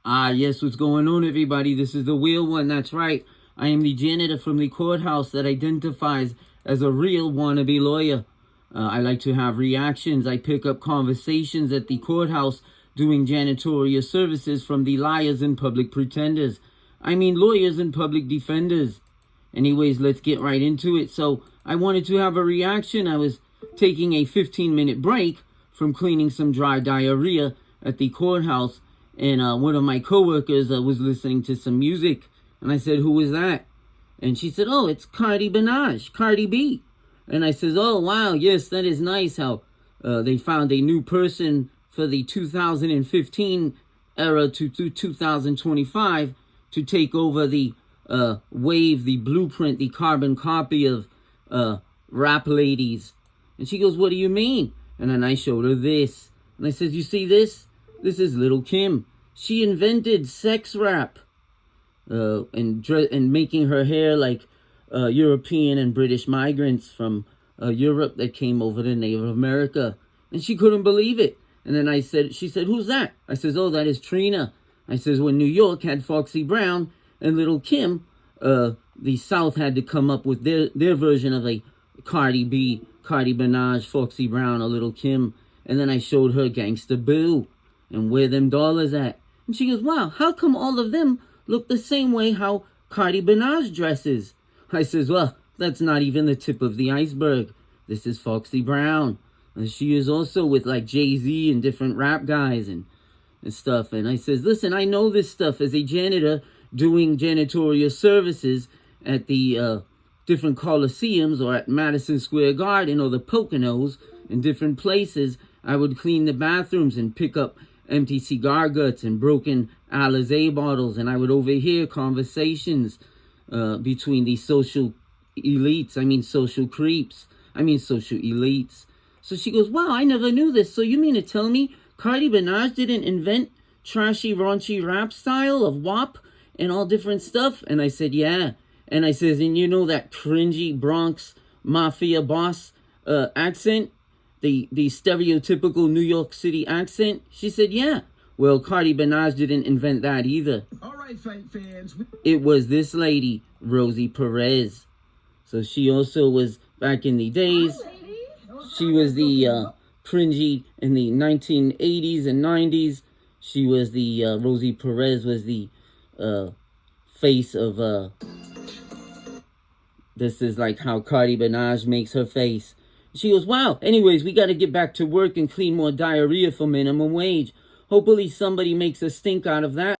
Yes, what's going on, everybody? This is the real one, that's right. I am the janitor from the courthouse that identifies as a real wannabe lawyer. I like to have reactions. I pick up conversations at the courthouse doing janitorial services from the liars and public pretenders. I mean lawyers and public defenders. Anyways, let's get right into it. So I wanted to have a reaction. I was taking a 15-minute break from cleaning some dry diarrhea at the courthouse. And one of my coworkers was listening to some music. And I said, who is that? And she said, oh, it's Binaj, Cardi B. And I says, oh, wow, yes, that is nice how they found a new person for the 2015 era to 2025 to take over the wave, the blueprint, the carbon copy of rap ladies. And she goes, what do you mean? And then I showed her this. And I says, you see this? This is Little Kim. She invented sex rap and making her hair like European and British migrants from Europe that came over to Native America. And she couldn't believe it. And then she said, who's that? I says, oh, that is Trina. I says, when New York had Foxy Brown and Little Kim, the South had to come up with their version of a Cardi Binaj, Foxy Brown, or Little Kim. And then I showed her Gangsta Boo and where them dollars at. And she goes, wow, how come all of them look the same way how Cardi Binaj dresses? I says, well, that's not even the tip of the iceberg. This is Foxy Brown. And she is also with like Jay-Z and different rap guys and stuff. And I says, listen, I know this stuff as a janitor doing janitorial services at the different coliseums or at Madison Square Garden or the Poconos in different places. I would clean the bathrooms and pick up empty cigar butts and broken Alizé bottles, and I would overhear conversations between the social elites, social creeps, social elites. So she goes, wow, I never knew this. So you mean to tell me Cardi Binaj didn't invent trashy, raunchy rap style of WAP and all different stuff? And I said, yeah. And I says, and you know that cringy Bronx mafia boss accent? The stereotypical New York City accent? She said, yeah. Well, Cardi Binaj didn't invent that either. All right, fans. It was this lady, Rosie Perez. So she also was, back in the days, she was the cringy in the 1980s and 90s. She was the, Rosie Perez was the face of, this is like how Cardi Binaj makes her face. She goes, wow, anyways, we got to get back to work and clean more diarrhea for minimum wage. Hopefully somebody makes a stink out of that.